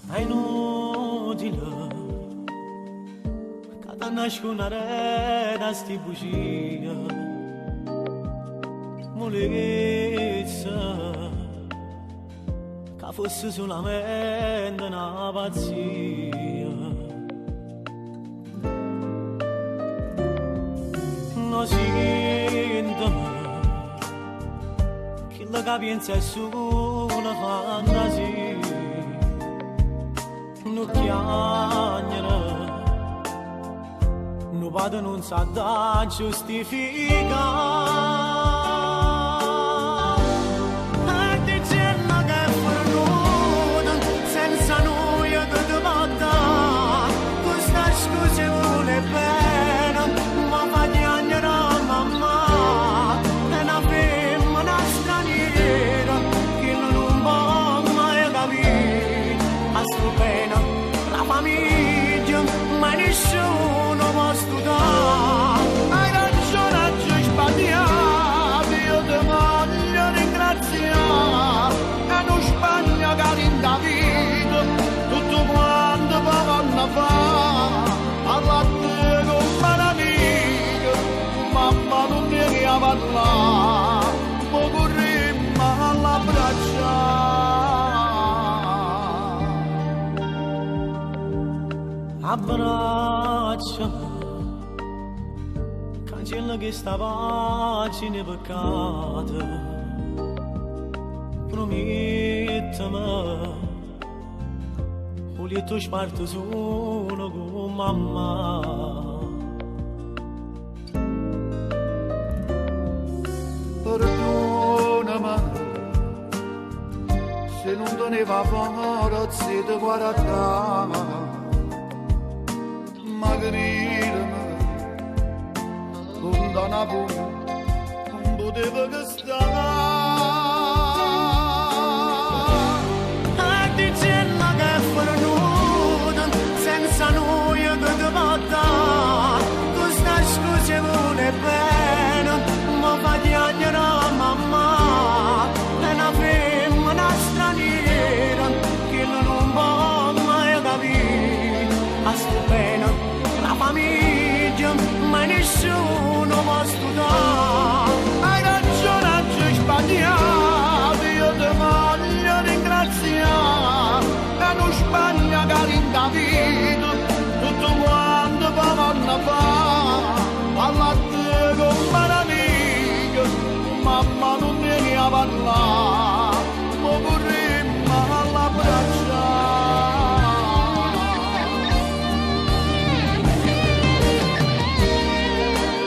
è inutile che ti nascondere da sti bugie molezza che fosse solamente una pazzia non sento che la capienza è su una fantasia non chiagnere non vado non sa da giustificare abbracciami, cancella questa pagina peccata, promettimi, un lieto sparto solo con mamma. Perdonami, se non teneva forza di guardare. Magridami, lontana pure, non poteva che stare. Dicendo che è perduta, senza noi che ti porta, tu stai scusevole bene, ma fa chiagliare a mamma, è una femmina straniera, che non può mai capire, a sto bene. Famiglia, ma nessuno può studiare. Hai ragione, oggi sbagliato, io ti voglio ringraziare. È una Spagna che rinda vita, tutto quanto vanno a fare. Parla a te con meraviglia, mamma non vieni a parlare, ma vorremmo all'abbracciare.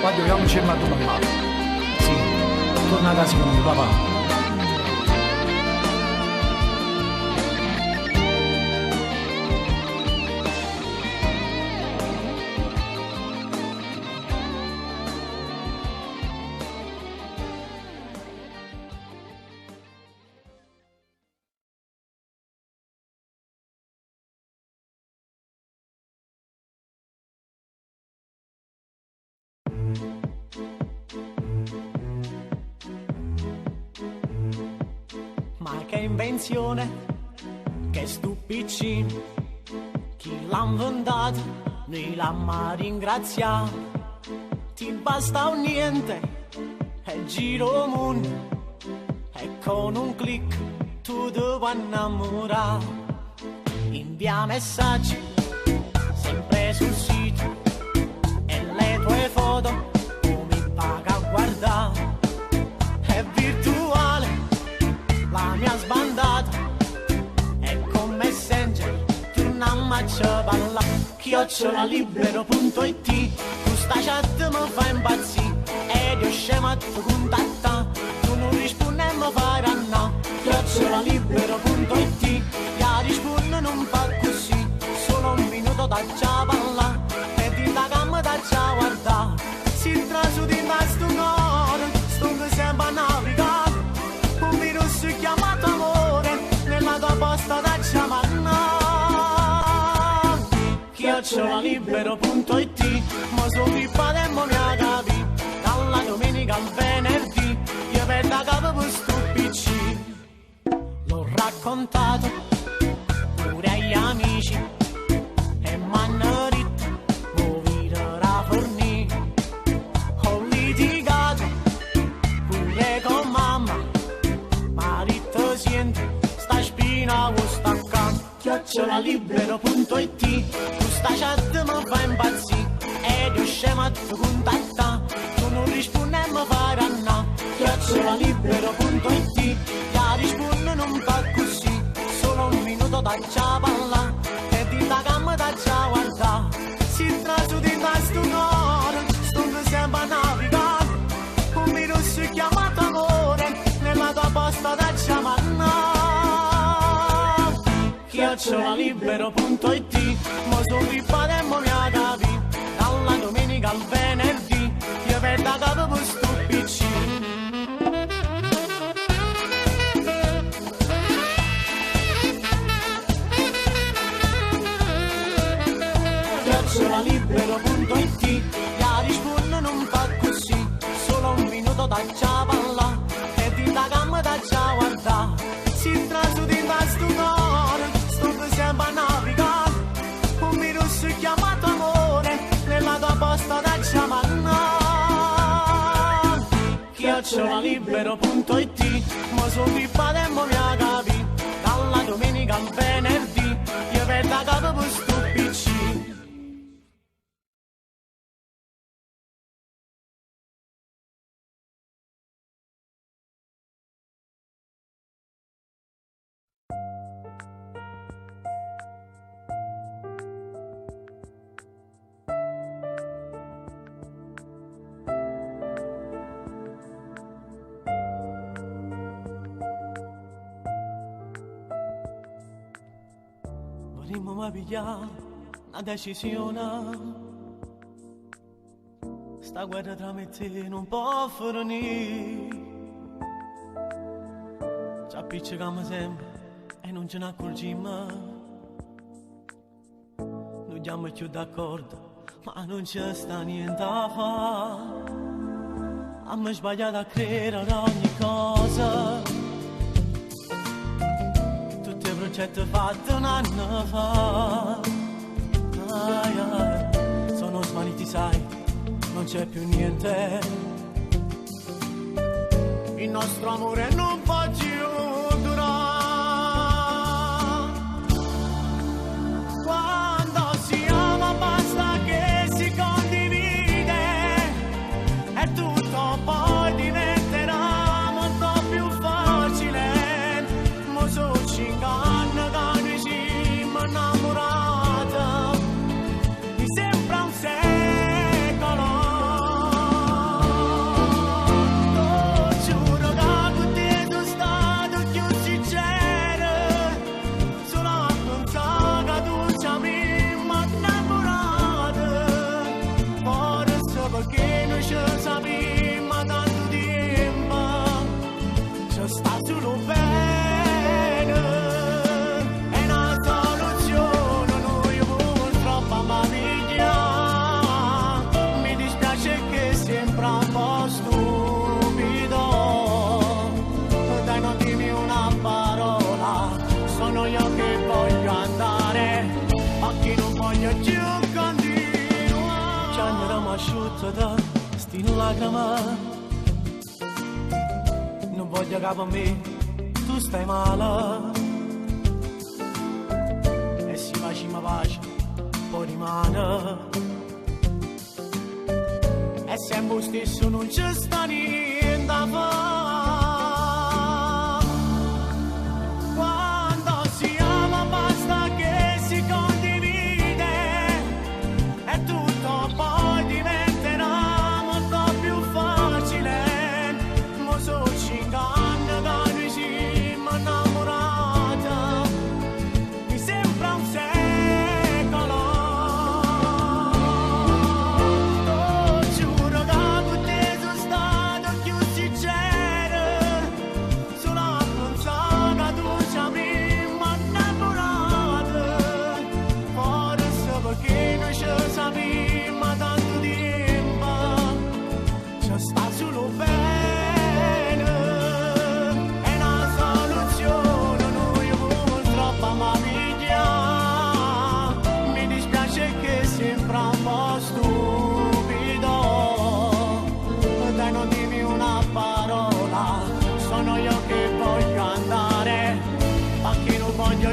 Quando io non c'è mai mamma. Sì, torna a casa con mio papà. Che invenzione, che stupidicino, chi l'ha inventato, noi l'ha ringraziato, ti basta un niente, e giro mondo, e con un click tu ti puoi innamorare, invia messaggi, sempre sul sito, e le tue foto, come paga a guardare, è virtuale. La mia sbandata è con Messenger, torniamo a parla. @libero.it, tu sta chat mi fa impazzire, ed io scemo a tu contatta, tu non rispondi e mi fai ranna. @libero.it, ya rispondi non fa così, solo un minuto da già parla, e di da gamma da già guarda, si trasu di questo cuore, sto che sembra navigato. Si chiamato amore nella tua posta da chiamanna. @libero.it, ma so pippa e mo mi ha capito, dalla domenica al venerdì io perdo capo per sto PC. L'ho raccontato pure agli amici e m'hanno detto muovirà fornì. Ho litigato pure con mamma, ma detto senti sta spina vuoi staccare. @libero.it questa chat mi fa impazzire ed io scemo a te contatta, tu non rispondi e mi fai rannà. @libero.it la rispondo non fa così, solo un minuto da ciapalla e di la gamma da già guarda. Si trasu di questo cuore, sto sempre navigando, un virus chiamato amore nella tua posta da ciamanna. @libero.it mo sono rippato e mo mi ha capito, dalla domenica al venerdì io perdo a capo per sto PC. @libero.it la rispondo non fa così, solo un minuto da ciapalla e di la gamma da già guarda. Si trasu di questo cuore, sto sempre navigando, un virus chiamato amore nella tua posta da ciamanna. @libero.it mo sono rippato e mo mi ha capito, dalla domenica al venerdì io perdo a capo per sto PC. Vorremmo mai pigliare una decisione, sta guerra tra me e te non può finire. Ci appiccichiamo sempre e non ce ne accorgiamo, noi siamo più d'accordo ma non c'è sta niente a fare. Abbiamo sbagliato a credere ad ogni cosa, tutti i progetti fatti un anno fa. Ai, ai, sono svaniti sai, non c'è più niente, il nostro amore non può più durare. Quando si ama basta che si condivide e tutto poi diventerà molto più facile. Mo so ci inganna che noi siamo innamorati, mi sembra un secolo. Oh, giuro che con te sono stato più sincero, solo a pensare che tu ci avremmo innamorato. Forse perché noi ci sappiamo tanto tempo, ci sta solo bene, è una soluzione, noi purtroppo amavigliamo. Mi dispiace che sembra un po' stupido, dai non dimmi una parola, sono io che voglio andare, ma che non voglio più continuare. Ci andiamo asciutto da sti lacrime, non voglio che per me tu stai male, e se facciamo pace poi rimane, e sempre lo stesso non ci sta niente da fare. Quando si ama basta che si condivide e tutto poi diventerà molto più facile. Mo so ci inganna che noi siamo innamorati, mi sembra un secolo. Oh, giuro che con te sono stato più sincero,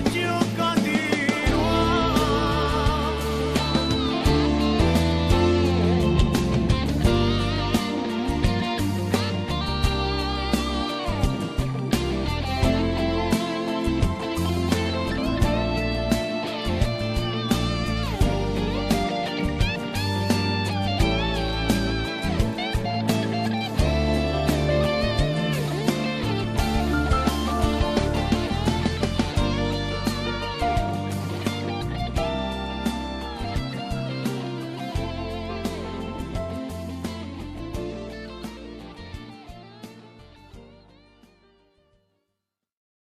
giù